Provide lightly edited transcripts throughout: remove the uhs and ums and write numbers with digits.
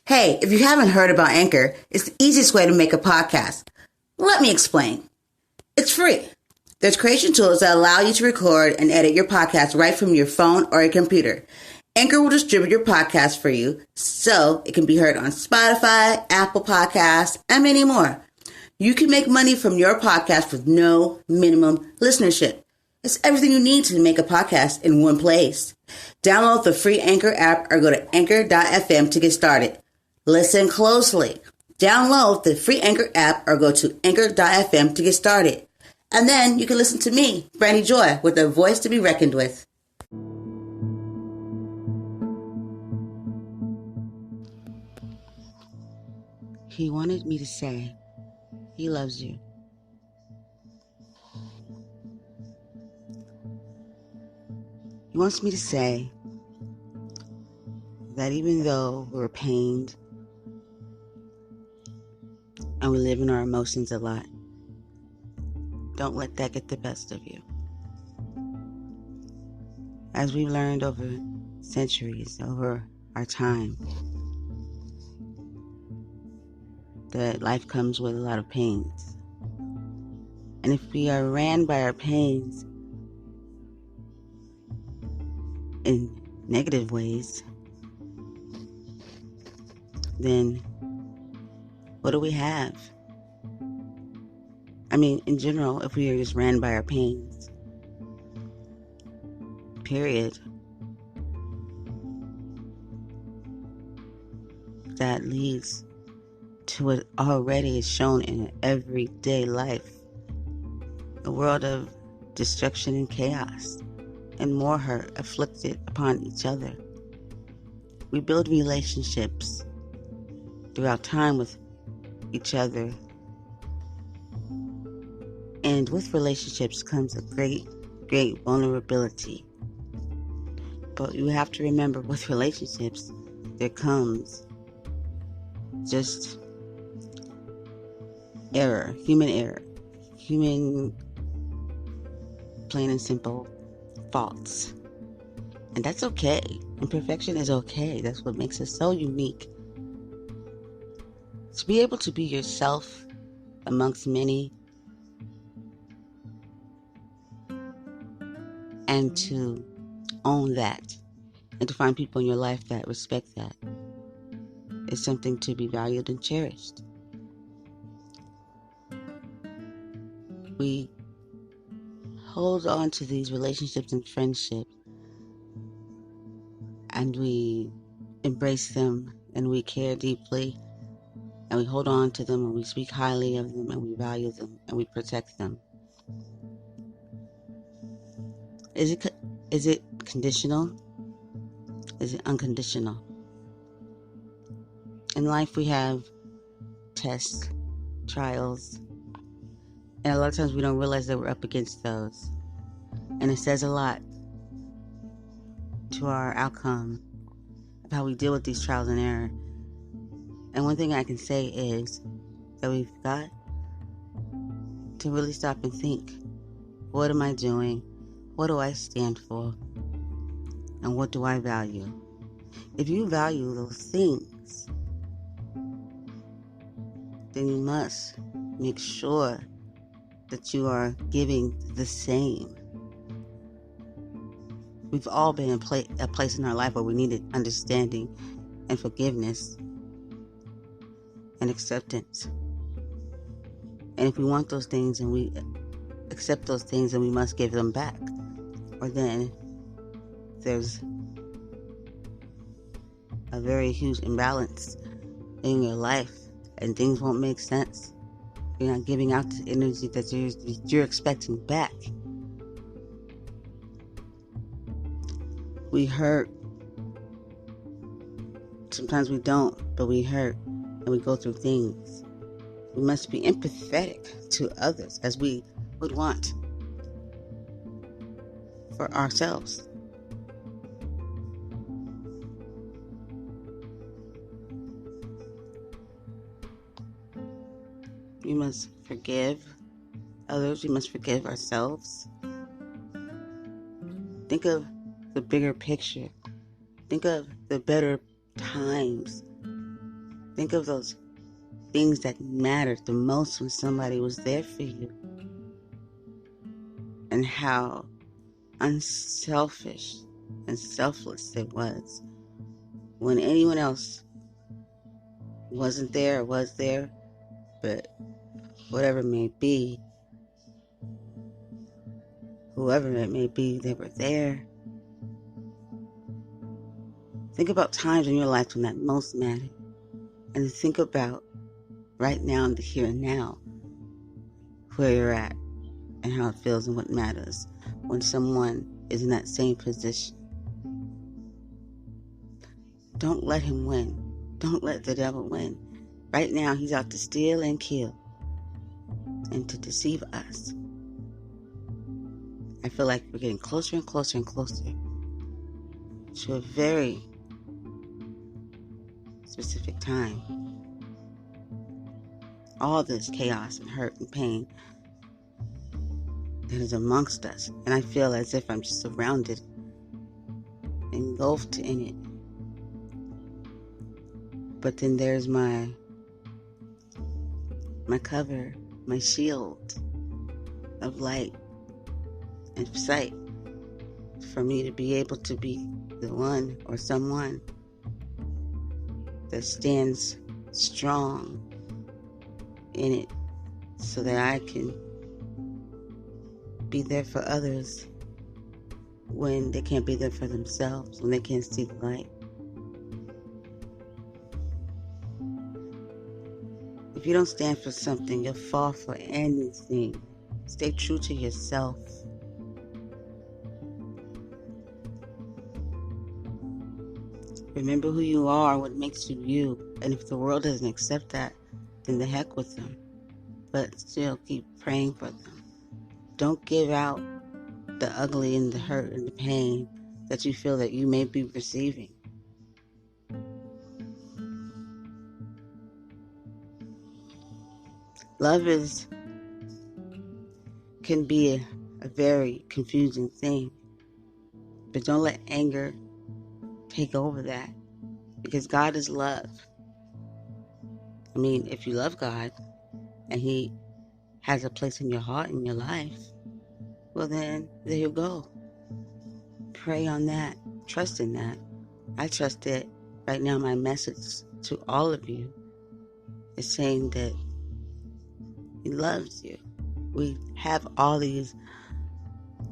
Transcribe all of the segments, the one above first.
Hey, if you haven't heard about Anchor, it's the easiest way to make a podcast. Let me explain. It's free. There's creation tools that allow you to record and edit your podcast right from your phone or your computer. Anchor will distribute your podcast for you so it can be heard on Spotify, Apple Podcasts, and many more. You can make money from your podcast with no minimum listenership. It's everything you need to make a podcast in one place. Download the free Anchor app or go to anchor.fm to get started. Listen closely. Download the free Anchor app or go to anchor.fm to get started. And then you can listen to me, Brandy Joy, with a voice to be reckoned with. He wanted me to say he loves you. He wants me to say that even though we're pained and we live in our emotions a lot, don't let that get the best of you. As we've learned over centuries, over our time, that life comes with a lot of pains. And if we are ran by our pains in negative ways, then what do we have? I mean, in general, if we are just ran by our pains, period, that leads to what already is shown in everyday life, a world of destruction and chaos, and more hurt afflicted upon each other. We build relationships throughout time with each other, and with relationships comes a great vulnerability. But you have to remember, with relationships, there comes just human, plain and simple faults. And that's okay. Imperfection is okay. That's what makes us so unique. To be able to be yourself amongst many, and to own that, and to find people in your life that respect that, is something to be valued and cherished. We hold on to these relationships and friendships, and we embrace them, and we care deeply, and we hold on to them, and we speak highly of them, and we value them, and we protect them. Is it conditional? Is it unconditional? In life, we have tests, trials, and a lot of times we don't realize that we're up against those. And it says a lot to our outcome of how we deal with these trials and error. And one thing I can say is that we've got to really stop and think, what am I doing? What do I stand for? And what do I value? If you value those things, then you must make sure that you are giving the same. We've all been in a place in our life where we needed understanding and forgiveness and acceptance. And if we want those things and we accept those things, then we must give them back. Or then there's a very huge imbalance in your life and things won't make sense. You're not giving out the energy that you're expecting back. We hurt. Sometimes we don't, but we hurt and we go through things. We must be empathetic to others as we would want for ourselves. We must forgive others. We must forgive ourselves. Think of the bigger picture. Think of the better times Think of those things that mattered the most when somebody was there for you, and how unselfish and selfless it was when anyone else wasn't there or was there, but whatever it may be, whoever it may be, they were there. Think about times in your life when that most mattered, and think about right now in the here and now where you're at and how it feels and what matters when someone is in that same position. Don't let him win. Don't let the devil win. Right now, he's out to steal and kill and to deceive us. I feel like we're getting closer and closer and closer to a very specific time. All this chaos and hurt and pain that is amongst us, and I feel as if I'm just surrounded, engulfed in it. But then there's my cover, my shield of light and sight for me to be able to be the one or someone that stands strong in it so that I can be there for others when they can't be there for themselves, when they can't see the light. If you don't stand for something, you'll fall for anything. Stay true to yourself. Remember who you are, what makes you you. And if the world doesn't accept that, then the heck with them. But still keep praying for them. Don't give out the ugly and the hurt and the pain that you feel that you may be receiving. Love can be a very confusing thing, but don't let anger take over that, because God is love. I mean, if you love God and He has a place in your heart, in your life, well then, there you go. Pray on that. Trust in that. I trust it. Right now, my message to all of you is saying that He loves you. We have all these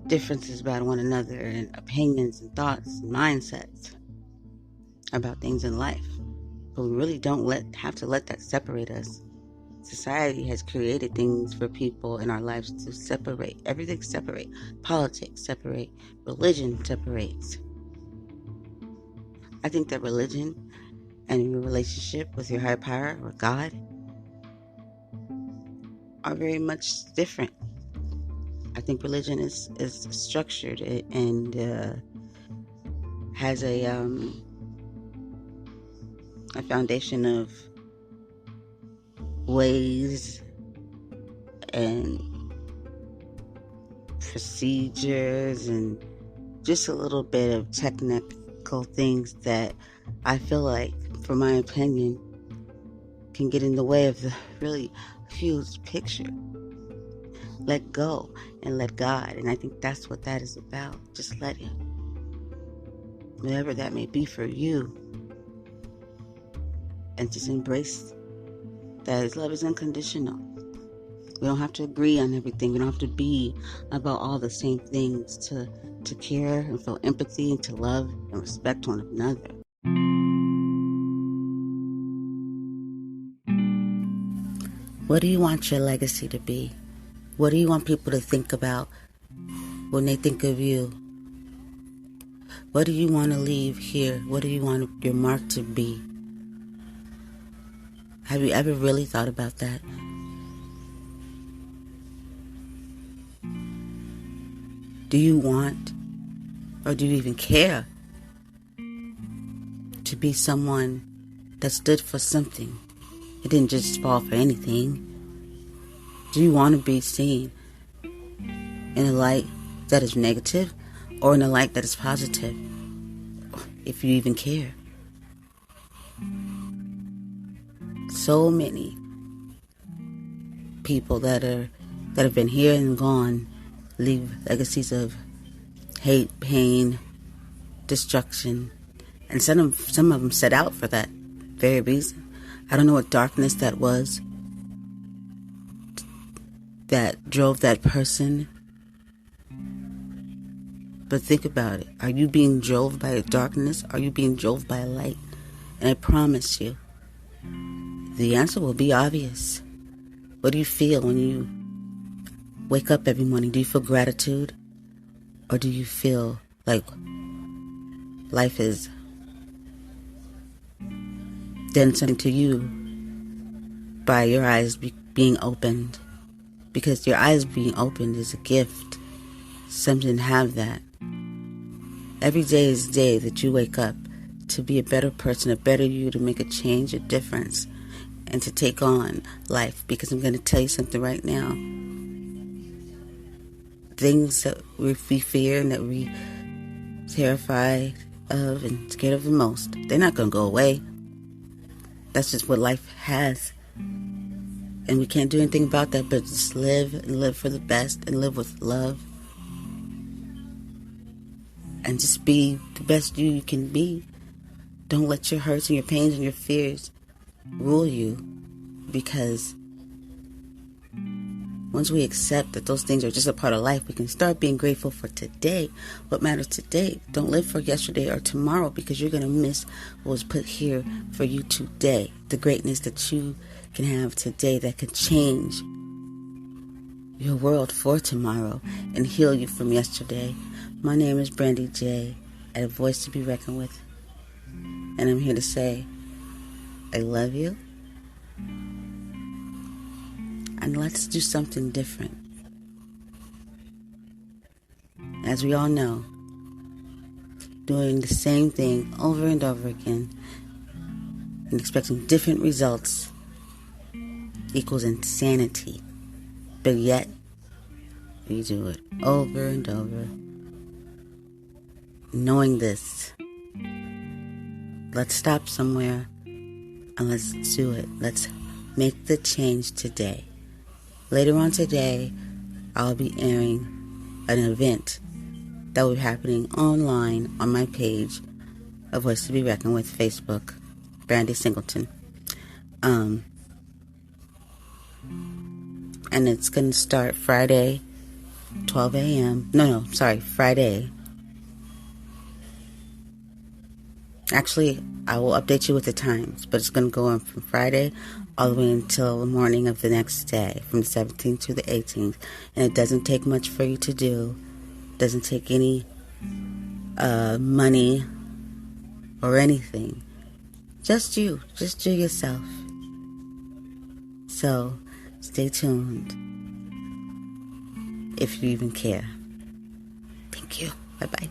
differences about one another and opinions and thoughts and mindsets about things in life. But we really don't have to let that separate us. Society has created things for people in our lives to separate. Everything separate. Politics separate. Religion separates. I think that religion and your relationship with your higher power or God are very much different. I think religion is structured and has a foundation of ways and procedures and just a little bit of technical things that I feel like, for my opinion, can get in the way of the really huge picture. Let go and let God, and I think that's what that is about. Just let Him, whatever that may be for you, and just embrace that His love is unconditional. We don't have to agree on everything. We don't have to be about all the same things to care and feel empathy and to love and respect one another. What do you want your legacy to be? What do you want people to think about when they think of you? What do you want to leave here? What do you want your mark to be? Have you ever really thought about that? Do you want, or do you even care, to be someone that stood for something? It didn't just fall for anything. Do you want to be seen in a light that is negative or in a light that is positive? If you even care. so many people that have been here and gone leave legacies of hate, pain, destruction, and some of them set out for that very reason. I don't know what darkness that was that drove that person, but think about it. Are you being drove by a darkness? Are you being drove by a light? And I promise you, the answer will be obvious. What do you feel when you wake up every morning? Do you feel gratitude? Or do you feel like life is done something to you by your eyes being opened? Because your eyes being opened is a gift. Some didn't have that. Every day is the day that you wake up to be a better person, a better you, to make a change, a difference, and to take on life. Because I'm going to tell you something right now. Things that we fear and that we terrified of and scared of the most, they're not going to go away. That's just what life has. And we can't do anything about that but just live and live for the best and live with love. And just be the best you can be. Don't let your hurts and your pains and your fears rule you. Because once we accept that those things are just a part of life, we can start being grateful for today. What matters today. Don't live for yesterday or tomorrow, because you're going to miss what was put here for you today. The greatness that you can have today that can change your world for tomorrow and heal you from yesterday. My name is Brandy J, a voice to be reckoned with. And I'm here to say, I love you. And let's do something different. As we all know, doing the same thing over and over again and expecting different results equals insanity. But yet, we do it over and over. Knowing this, let's stop somewhere and let's do it. Let's make the change today. Later on today, I'll be airing an event that will be happening online on my page, A Voice to Be Reckoned With, Facebook, Brandy Singleton. And it's going to start Friday, 12 a.m. Friday. Actually, I will update you with the times, but it's going to go on from Friday all the way until the morning of the next day, from the 17th to the 18th. And it doesn't take much for you to do. It doesn't take any money or anything. Just you. Just do yourself. So, stay tuned. If you even care. Thank you. Bye-bye.